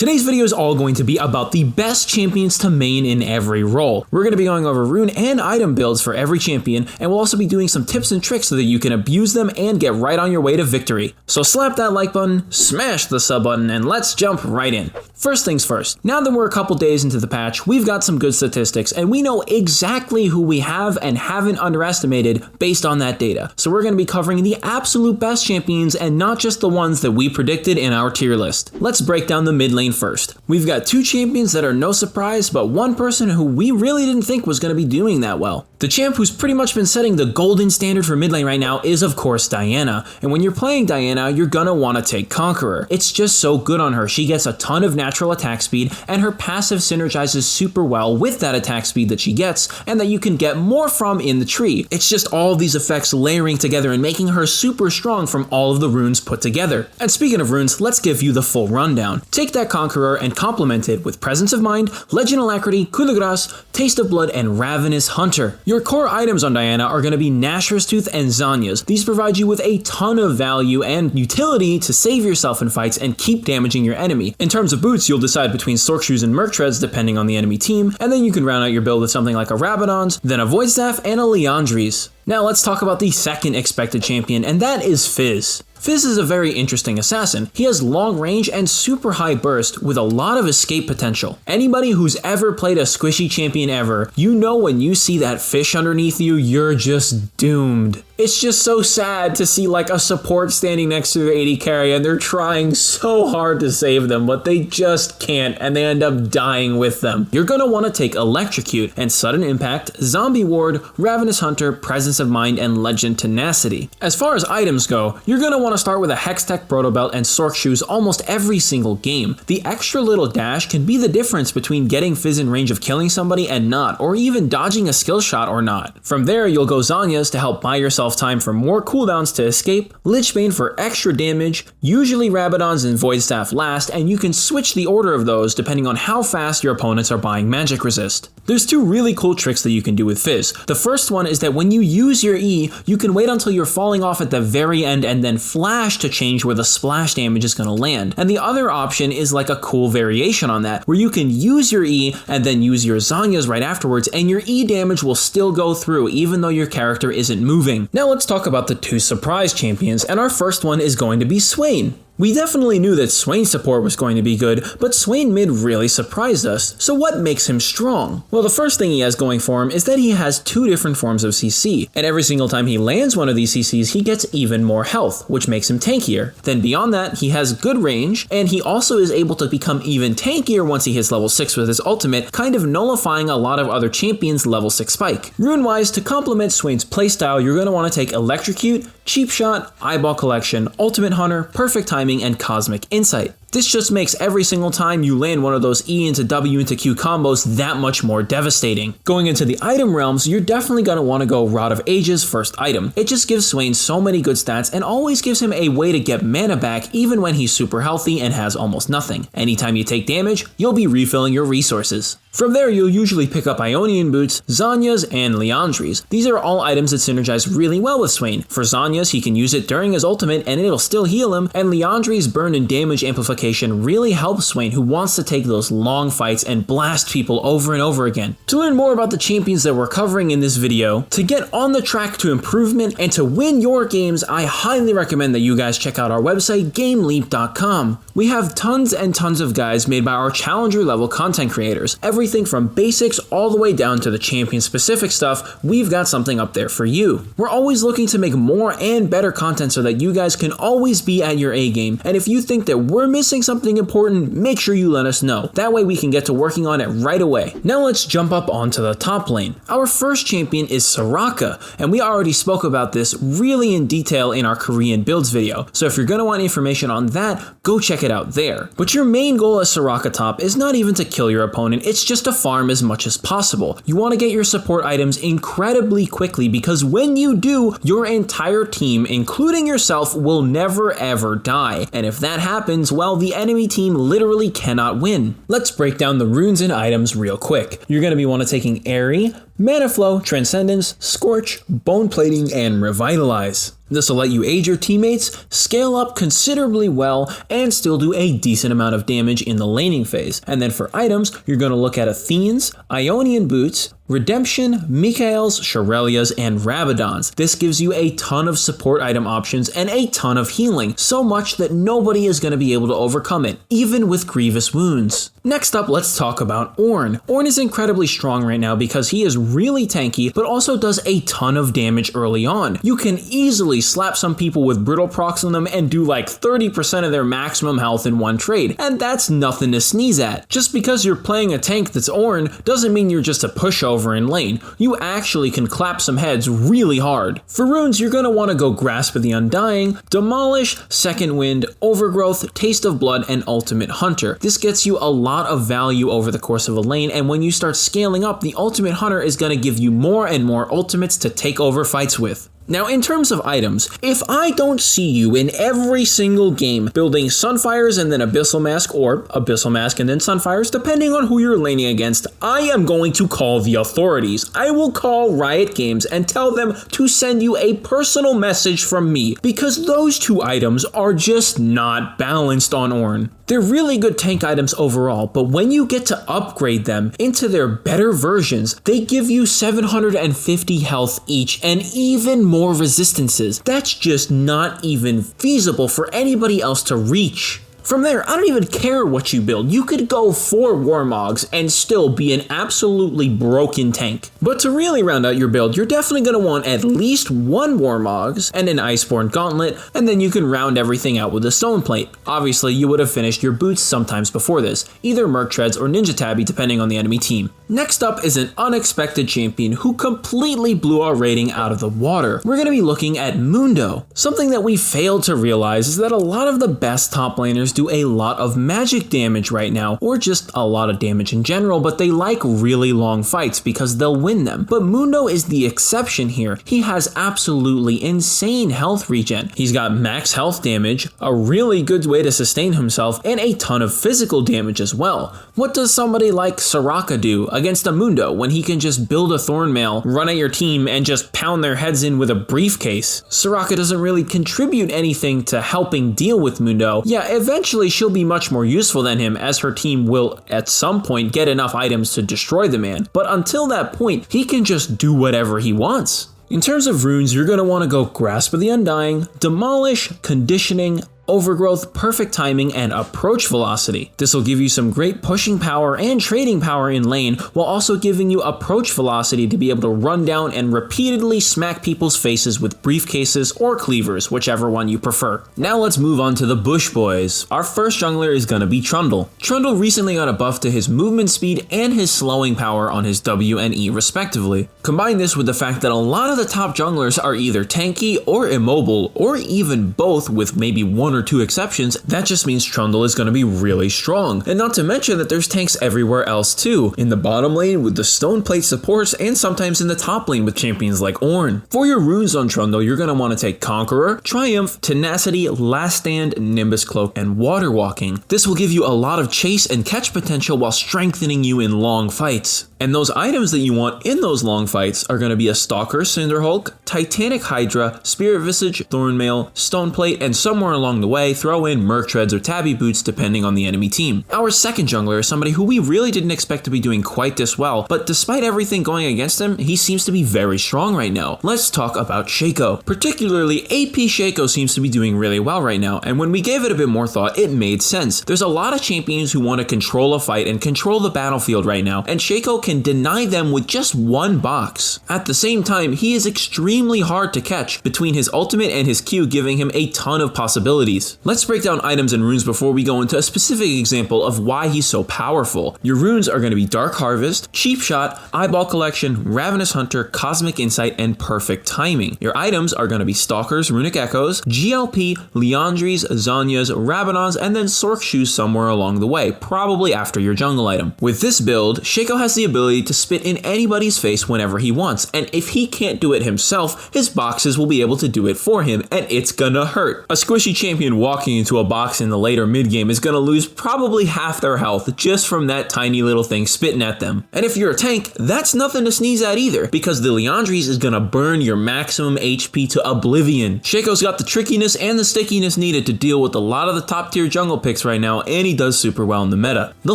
Today's video is all going to be about the best champions to main in every role. We're going to be going over rune and item builds for every champion, and we'll also be doing some tips and tricks so that you can abuse them and get right on your way to victory. So slap that like button, smash the sub button, and let's jump right in. First things first, now that we're a couple days into the patch, we've got some good statistics and we know exactly who we have and haven't underestimated based on that data. So we're going to be covering the absolute best champions and not just the ones that we predicted in our tier list. Let's break down the mid lane first. We've got two champions that are no surprise, but one person who we really didn't think was going to be doing that well. The champ who's pretty much been setting the golden standard for mid lane right now is of course Diana, and when you're playing Diana, you're gonna want to take Conqueror. It's just so good on her. She gets a ton of natural attack speed, and her passive synergizes super well with that attack speed that she gets, and that you can get more from in the tree. It's just all of these effects layering together and making her super strong from all of the runes put together. And speaking of runes, let's give you the full rundown. Take that Conqueror and complement it with Presence of Mind, Legend Alacrity, Coup de Grace, Taste of Blood, and Ravenous Hunter. Your core items on Diana are going to be Nashor's Tooth and Zhonya's. These provide you with a ton of value and utility to save yourself in fights and keep damaging your enemy. In terms of boots, you'll decide between Sork Shoes and Merc Treads depending on the enemy team, and then you can round out your build with something like a Rabadon's, then a Void Staff, and a Liandry's. Now let's talk about the second expected champion, and that is Fizz. Fizz is a very interesting assassin. He has long range and super high burst with a lot of escape potential. Anybody who's ever played a squishy champion ever, you know when you see that fish underneath you, you're just doomed. It's just so sad to see like a support standing next to the AD carry and they're trying so hard to save them, but they just can't and they end up dying with them. You're gonna want to take Electrocute and Sudden Impact, Zombie Ward, Ravenous Hunter, Presence of Mind, and Legend Tenacity. As far as items go, you're gonna want to start with a Hextech Proto Belt and Sork Shoes almost every single game. The extra little dash can be the difference between getting Fizz in range of killing somebody and not, or even dodging a skill shot or not. From there, you'll go Zhonya's to help buy yourself time for more cooldowns to escape, Lichbane for extra damage, usually Rabadon's and Void Staff last, and you can switch the order of those depending on how fast your opponents are buying magic resist. There's two really cool tricks that you can do with Fizz. The first one is that when you use your E, you can wait until you're falling off at the very end and then flash to change where the splash damage is going to land. And the other option is like a cool variation on that, where you can use your E and then use your Zhonya's right afterwards, and your E damage will still go through even though your character isn't moving. Now let's talk about the two surprise champions, and our first one is going to be Swain. We definitely knew that Swain's support was going to be good, but Swain mid really surprised us. So what makes him strong? Well, the first thing he has going for him is that he has two different forms of CC, and every single time he lands one of these CCs, he gets even more health, which makes him tankier. Then beyond that, he has good range, and he also is able to become even tankier once he hits level 6 with his ultimate, kind of nullifying a lot of other champions' level 6 spike. Rune-wise, to complement Swain's playstyle, you're going to want to take Electrocute, Cheap Shot, Eyeball Collection, Ultimate Hunter, Perfect Timing, and Cosmic Insight. This just makes every single time you land one of those E into W into Q combos that much more devastating. Going into the item realms, you're definitely going to want to go Rod of Ages first item. It just gives Swain so many good stats and always gives him a way to get mana back even when he's super healthy and has almost nothing. Anytime you take damage, you'll be refilling your resources. From there, you'll usually pick up Ionian Boots, Zhonya's, and Liandry's. These are all items that synergize really well with Swain. For Zhonya's, he can use it during his ultimate and it'll still heal him, and Liandry's burn and damage amplification really helps Swain, who wants to take those long fights and blast people over and over again. To learn more about the champions that we're covering in this video, to get on the track to improvement, and to win your games, I highly recommend that you guys check out our website, GameLeap.com. We have tons and tons of guides made by our challenger level content creators. Everything from basics all the way down to the champion specific stuff, we've got something up there for you. We're always looking to make more and better content so that you guys can always be at your A game, and if you think that we're missing something important, make sure you let us know. That way we can get to working on it right away. Now let's jump up onto the top lane. Our first champion is Soraka, and we already spoke about this really in detail in our Korean builds video, so if you're going to want information on that, go check it out there. But your main goal as Soraka top is not even to kill your opponent, it's just to farm as much as possible. You want to get your support items incredibly quickly, because when you do, your entire team, including yourself, will never ever die. And if that happens, well, the enemy team literally cannot win. Let's break down the runes and items real quick. You're going to be taking Airy, Mana Flow, Transcendence, Scorch, Bone Plating, and Revitalize. This will let you aid your teammates, scale up considerably well, and still do a decent amount of damage in the laning phase. And then for items, you're going to look at Athene's, Ionian Boots, Redemption, Mikael's, Shirelia's, and Rabadon's. This gives you a ton of support item options and a ton of healing, so much that nobody is going to be able to overcome it, even with grievous wounds. Next up, let's talk about Ornn. Ornn is incredibly strong right now because he is really tanky, but also does a ton of damage early on. You can easily slap some people with brittle procs on them and do like 30% of their maximum health in one trade, and that's nothing to sneeze at. Just because you're playing a tank that's Ornn doesn't mean you're just a pushover in lane. You actually can clap some heads really hard. For runes, you're going to want to go Grasp of the Undying, Demolish, Second Wind, Overgrowth, Taste of Blood, and Ultimate Hunter. This gets you a lot of value over the course of a lane, and when you start scaling up, the Ultimate Hunter is going to give you more and more ultimates to take over fights with. Now, in terms of items, if I don't see you in every single game building Sunfires and then Abyssal Mask, or Abyssal Mask and then Sunfires, depending on who you're laning against, I am going to call the authorities. I will call Riot Games and tell them to send you a personal message from me, because those two items are just not balanced on Ornn. They're really good tank items overall, but when you get to upgrade them into their better versions, they give you 750 health each and even more resistances. That's just not even feasible for anybody else to reach. From there, I don't even care what you build. You could go 4 Warmogs and still be an absolutely broken tank. But to really round out your build, you're definitely going to want at least 1 Warmogs and an Iceborne Gauntlet, and then you can round everything out with a Stone Plate. Obviously, you would have finished your boots sometimes before this, either Merc Treads or Ninja Tabby depending on the enemy team. Next up is an unexpected champion who completely blew our rating out of the water. We're going to be looking at Mundo. Something that we failed to realize is that a lot of the best top laners do a lot of magic damage right now, or just a lot of damage in general, but they like really long fights because they'll win them. But Mundo is the exception here. He has absolutely insane health regen. He's got max health damage, a really good way to sustain himself, and a ton of physical damage as well. What does somebody like Soraka do against a Mundo when he can just build a Thornmail, run at your team, and just pound their heads in with a briefcase? Soraka doesn't really contribute anything to helping deal with Mundo. Yeah, eventually she'll be much more useful than him, as her team will at some point get enough items to destroy the man, but until that point, he can just do whatever he wants. In terms of runes, you're going to want to go Grasp of the Undying, Demolish, Conditioning, Overgrowth, Perfect Timing, and Approach Velocity. This will give you some great pushing power and trading power in lane, while also giving you Approach Velocity to be able to run down and repeatedly smack people's faces with briefcases or cleavers, whichever one you prefer. Now let's move on to the Bush Boys. Our first jungler is gonna be Trundle. Trundle recently got a buff to his movement speed and his slowing power on his W and E respectively. Combine this with the fact that a lot of the top junglers are either tanky or immobile, or even both with maybe 1 or 2 exceptions, that just means Trundle is going to be really strong. And not to mention that there's tanks everywhere else too, in the bottom lane with the Stone Plate supports, and sometimes in the top lane with champions like Ornn. For your runes on Trundle, you're going to want to take Conqueror, Triumph, Tenacity, Last Stand, Nimbus Cloak, and Water Walking. This will give you a lot of chase and catch potential while strengthening you in long fights. And those items that you want in those long fights are going to be a Stalker Cinderhulk, Titanic Hydra, Spirit Visage, Thornmail, Stone Plate, and somewhere along the way, throw in Merc Treads or Tabby Boots depending on the enemy team. Our second jungler is somebody who we really didn't expect to be doing quite this well, but despite everything going against him, he seems to be very strong right now. Let's talk about Shaco. Particularly, AP Shaco seems to be doing really well right now, and when we gave it a bit more thought, it made sense. There's a lot of champions who want to control a fight and control the battlefield right now, and Shaco can deny them with just 1 box. At the same time, he is extremely hard to catch, between his ultimate and his Q giving him a ton of possibilities. Let's break down items and runes before we go into a specific example of why he's so powerful. Your runes are going to be Dark Harvest, Cheap Shot, Eyeball Collection, Ravenous Hunter, Cosmic Insight, and Perfect Timing. Your items are going to be Stalkers, Runic Echoes, GLP, Liandry's, Zanya's, Rabadon's, and then Sork Shoes somewhere along the way, probably after your jungle item. With this build, Shaco has the ability to spit in anybody's face whenever he wants, and if he can't do it himself, himself, his boxes will be able to do it for him, and it's gonna hurt. A squishy champion walking into a box in the late or mid game is gonna lose probably half their health just from that tiny little thing spitting at them. And if you're a tank, that's nothing to sneeze at either, because the Liandry's is gonna burn your maximum HP to oblivion. Shaco's got the trickiness and the stickiness needed to deal with a lot of the top tier jungle picks right now, and he does super well in the meta. The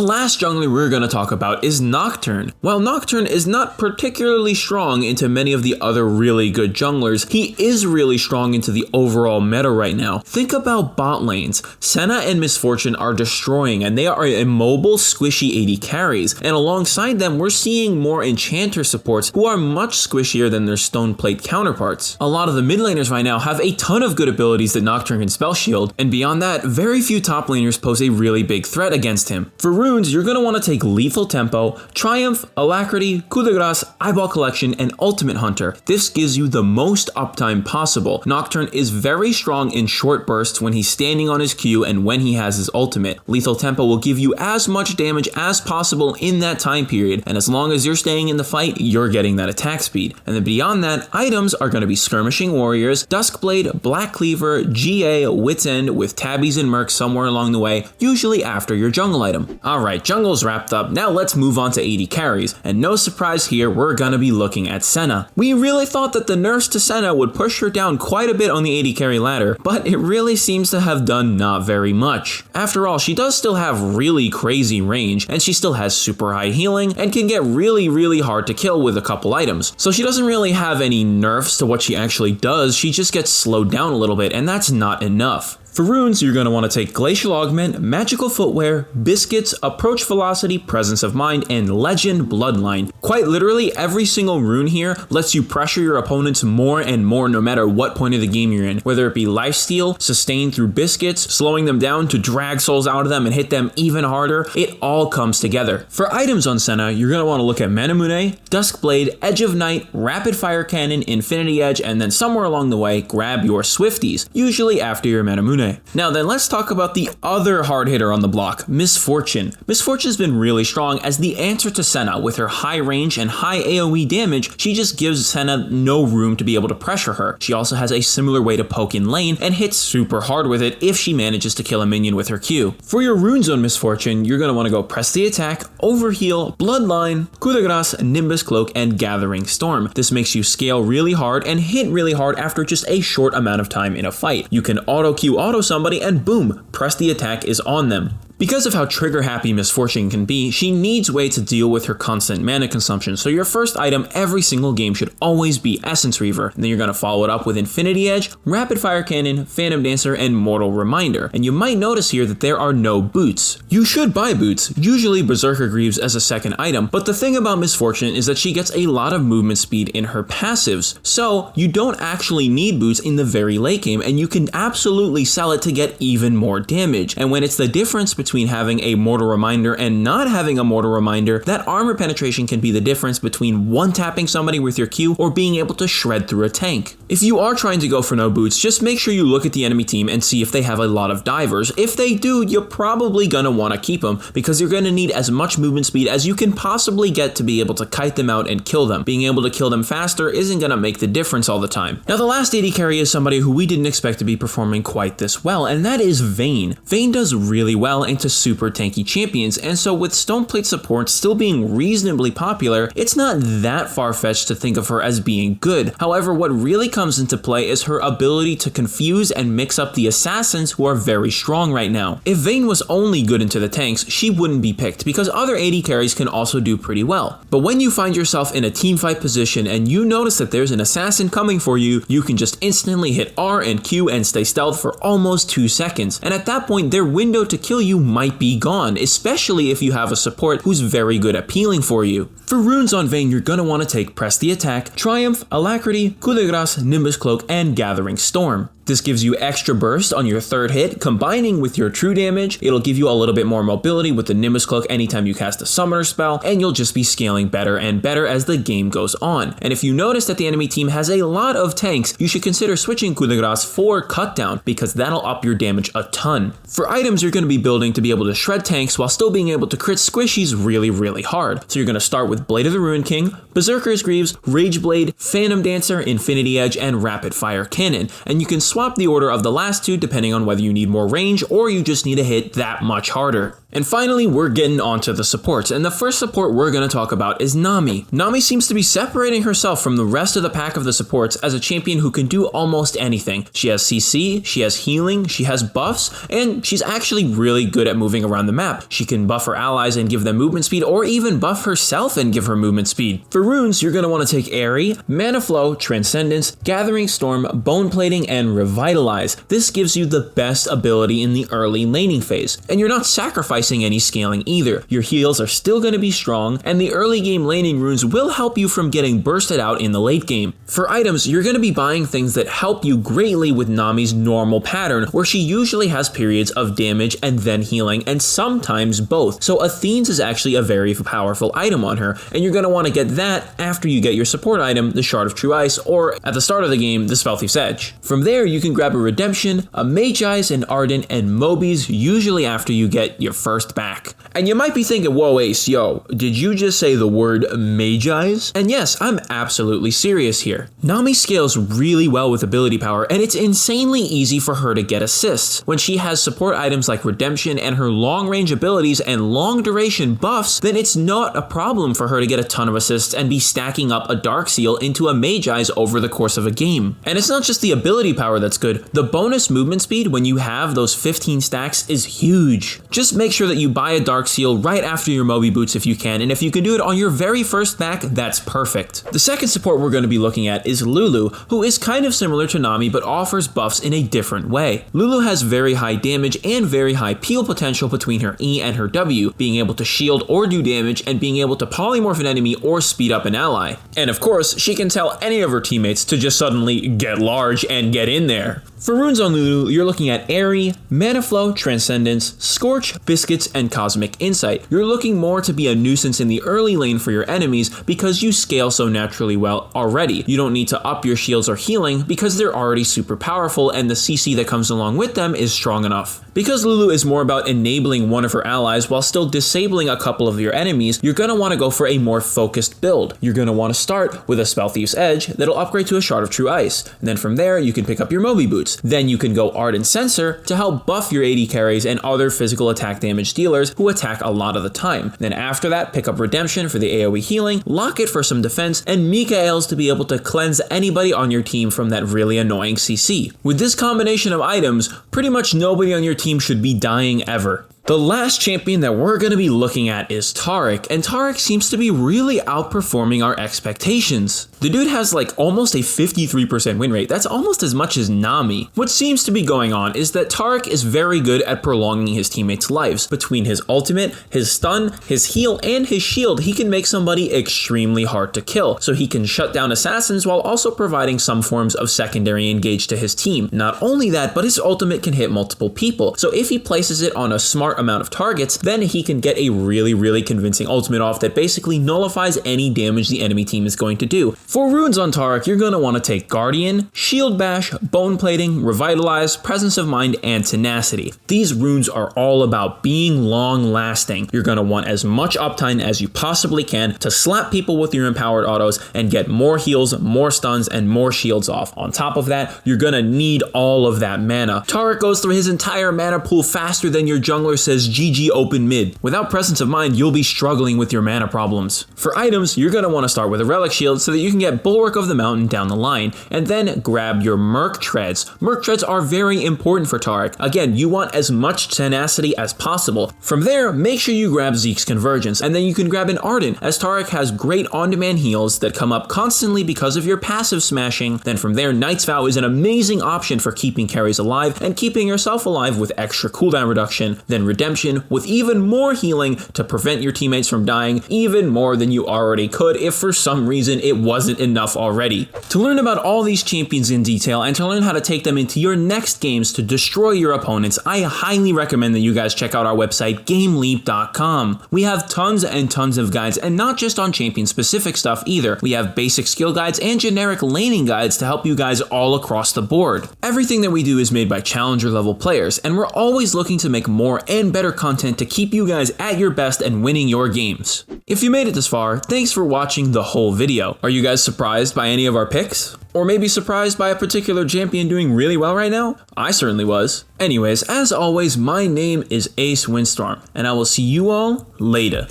last jungler we're gonna talk about is Nocturne. While Nocturne is not particularly strong into many of the other really good junglers, he is really strong into the overall meta right now. Think about bot lanes. Senna and Miss Fortune are destroying, and they are immobile, squishy AD carries, and alongside them we're seeing more enchanter supports who are much squishier than their stone plate counterparts. A lot of the mid laners right now have a ton of good abilities that Nocturne can spell shield, and beyond that, very few top laners pose a really big threat against him. For runes, you're going to want to take Lethal Tempo, Triumph, Alacrity, Coup de Grace, Eyeball Collection, and Ultimate Hunter. This gives you the most uptime possible. Nocturne is very strong in short bursts when he's standing on his Q and when he has his ultimate. Lethal Tempo will give you as much damage as possible in that time period, and as long as you're staying in the fight, you're getting that attack speed. And then beyond that, items are going to be Skirmishing Warriors, Duskblade, Black Cleaver, GA, Wit's End with Tabbies and Mercs somewhere along the way, usually after your jungle item. Alright, jungle's wrapped up, now let's move on to AD carries, and no surprise here, we're gonna be looking at Senna. We really thought that the nerfs to Senna would push her down quite a bit on the AD carry ladder, but it really seems to have done not very much. After all, she does still have really crazy range, and she still has super high healing, and can get really hard to kill with a couple items. So she doesn't really have any nerfs to what she actually does, she just gets slowed down a little bit, and that's not enough. For runes, you're going to want to take Glacial Augment, Magical Footwear, Biscuits, Approach Velocity, Presence of Mind, and Legend Bloodline. Quite literally, every single rune here lets you pressure your opponents more and more no matter what point of the game you're in, whether it be lifesteal, sustain through Biscuits, slowing them down to drag souls out of them and hit them even harder. It all comes together. For items on Senna, you're going to want to look at Manamune, Duskblade, Edge of Night, Rapid Fire Cannon, Infinity Edge, and then somewhere along the way, grab your Swifties, usually after your Manamune. Now then, let's talk about the other hard hitter on the block, Miss Fortune. Miss Fortune's been really strong as the answer to Senna. With her high range and high AoE damage, she just gives Senna no room to be able to pressure her. She also has a similar way to poke in lane and hits super hard with it if she manages to kill a minion with her Q. For your runes on Miss Fortune, you're going to want to go Press the Attack, Overheal, Bloodline, Coup de Grace, Nimbus Cloak, and Gathering Storm. This makes you scale really hard and hit really hard after just a short amount of time in a fight. You can auto-Q auto somebody and boom, Press the Attack is on them. Because of how trigger happy Miss Fortune can be, she needs way to deal with her constant mana consumption, so your first item every single game should always be Essence Reaver. And then you're going to follow it up with Infinity Edge, Rapid Fire Cannon, Phantom Dancer, and Mortal Reminder. And you might notice here that there are no boots. You should buy boots, usually Berserker Greaves as a second item, but the thing about Miss Fortune is that she gets a lot of movement speed in her passives, so you don't actually need boots in the very late game, and you can absolutely sell it to get even more damage. And when it's the difference between having a Mortal Reminder and not having a Mortal Reminder, that armor penetration can be the difference between one-tapping somebody with your Q or being able to shred through a tank. If you are trying to go for no boots, just make sure you look at the enemy team and see if they have a lot of divers. If they do, you're probably gonna want to keep them because you're gonna need as much movement speed as you can possibly get to be able to kite them out and kill them. Being able to kill them faster isn't gonna make the difference all the time. Now the last AD carry is somebody who we didn't expect to be performing quite this well, and that is Vayne. Vayne does really well into super tanky champions, and so with Stoneplate support still being reasonably popular, it's not that far-fetched to think of her as being good. However, what really comes into play is her ability to confuse and mix up the assassins who are very strong right now. If Vayne was only good into the tanks, she wouldn't be picked because other AD carries can also do pretty well. But when you find yourself in a teamfight position and you notice that there's an assassin coming for you, you can just instantly hit R and Q and stay stealth for almost 2 seconds. And at that point, their window to kill you might be gone, especially if you have a support who's very good at peeling for you. For runes on Vayne, you're gonna want to take Press the Attack, Triumph, Alacrity, Coup de Grace, Nimbus Cloak, and Gathering Storm. This gives you extra burst on your third hit, combining with your true damage. It'll give you a little bit more mobility with the Nimbus Cloak anytime you cast a summoner spell, and you'll just be scaling better and better as the game goes on. And if you notice that the enemy team has a lot of tanks, you should consider switching Coup de Grace for Cut Down, because that'll up your damage a ton. For items, you're going to be building to be able to shred tanks while still being able to crit squishies really hard. So you're going to start with Blade of the Ruined King, Berserker's Greaves, Rage Blade, Phantom Dancer, Infinity Edge, and Rapid Fire Cannon. And you can swap the order of the last two depending on whether you need more range or you just need to hit that much harder. And finally, we're getting onto the supports, and the first support we're going to talk about is Nami. Nami seems to be separating herself from the rest of the pack of the supports as a champion who can do almost anything. She has CC, she has healing, she has buffs, and she's actually really good at moving around the map. She can buff her allies and give them movement speed, or even buff herself and give her movement speed. For runes, you're going to want to take Airy, Mana Flow, Transcendence, Gathering Storm, Bone Plating, and Revitalize. This gives you the best ability in the early laning phase, and you're not sacrificing any scaling either. Your heals are still going to be strong, and the early game laning runes will help you from getting bursted out in the late game. For items, you're going to be buying things that help you greatly with Nami's normal pattern, where she usually has periods of damage and then healing, and sometimes both. So Athene's is actually a very powerful item on her, and you're going to want to get that after you get your support item, the Shard of True Ice, or at the start of the game, the Spellthief's Edge. From there, you can grab a Redemption, a Mage Eyes, an Ardent, and Mobies, usually after you get your first back. And you might be thinking, whoa Ace, yo, did you just say the word Mage Eyes? And yes, I'm absolutely serious here. Nami scales really well with ability power, and it's insanely easy for her to get assists. When she has support items like Redemption and her long range abilities and long duration buffs, then it's not a problem for her to get a ton of assists and be stacking up a Dark Seal into a Mage Eyes over the course of a game. And it's not just the ability power that's good, the bonus movement speed when you have those 15 stacks is huge. Just make sure that you buy a Dark Seal right after your Moby Boots if you can, and if you can do it on your very first back, that's perfect. The second support we're going to be looking at is Lulu, who is kind of similar to Nami but offers buffs in a different way. Lulu has very high damage and very high peel potential between her E and her W, being able to shield or do damage and being able to polymorph an enemy or speed up an ally. And of course, she can tell any of her teammates to just suddenly get large and get in there. For runes on Lulu, you're looking at Airy, Mana Flow, Transcendence, Scorch, Biscuits, and Cosmic Insight. You're looking more to be a nuisance in the early lane for your enemies because you scale so naturally well already. You don't need to up your shields or healing because they're already super powerful and the CC that comes along with them is strong enough. Because Lulu is more about enabling one of her allies while still disabling a couple of your enemies, you're going to want to go for a more focused build. You're going to want to start with a Spellthief's Edge that'll upgrade to a Shard of True Ice. And then from there, you can pick up your Moby Boots. Then you can go Ardent Censer to help buff your AD carries and other physical attack damage dealers who attack a lot of the time. Then after that, pick up Redemption for the AoE healing, Locket for some defense, and Mikael's to be able to cleanse anybody on your team from that really annoying CC. With this combination of items, pretty much nobody on your team should be dying ever. The last champion that we're going to be looking at is Taric, and Taric seems to be really outperforming our expectations. The dude has like almost a 53% win rate. That's almost as much as Nami. What seems to be going on is that Taric is very good at prolonging his teammates' lives. Between his ultimate, his stun, his heal, and his shield, he can make somebody extremely hard to kill. So he can shut down assassins while also providing some forms of secondary engage to his team. Not only that, but his ultimate can hit multiple people. So if he places it on a smart amount of targets, then he can get a really convincing ultimate off that basically nullifies any damage the enemy team is going to do. For runes on Taric, you're going to want to take Guardian, Shield Bash, Bone Plating, Revitalize, Presence of Mind, and Tenacity. These runes are all about being long lasting. You're going to want as much uptime as you possibly can to slap people with your empowered autos and get more heals, more stuns, and more shields off. On top of that, you're going to need all of that mana. Taric goes through his entire mana pool faster than your jungler says GG open mid. Without Presence of Mind, you'll be struggling with your mana problems. For items, you're going to want to start with a Relic Shield so that you can get Bulwark of the Mountain down the line, and then grab your Merc Treads. Merc Treads are very important for Taric. Again, you want as much tenacity as possible. From there, make sure you grab Zeke's Convergence, and then you can grab an Ardent, as Taric has great on-demand heals that come up constantly because of your passive smashing. Then from there, Knight's Vow is an amazing option for keeping carries alive and keeping yourself alive with extra cooldown reduction. Then Redemption with even more healing to prevent your teammates from dying even more than you already could if for some reason it wasn't wasn't enough already. To learn about all these champions in detail and to learn how to take them into your next games to destroy your opponents, I highly recommend that you guys check out our website, GameLeap.com. We have tons and tons of guides, and not just on champion-specific stuff either. We have basic skill guides and generic laning guides to help you guys all across the board. Everything that we do is made by challenger level players, and we're always looking to make more and better content to keep you guys at your best and winning your games. If you made it this far, thanks for watching the whole video. Are you guys surprised by any of our picks? Or maybe surprised by a particular champion doing really well right now? I certainly was. Anyways, as always, my name is Ace Windstorm, and I will see you all later.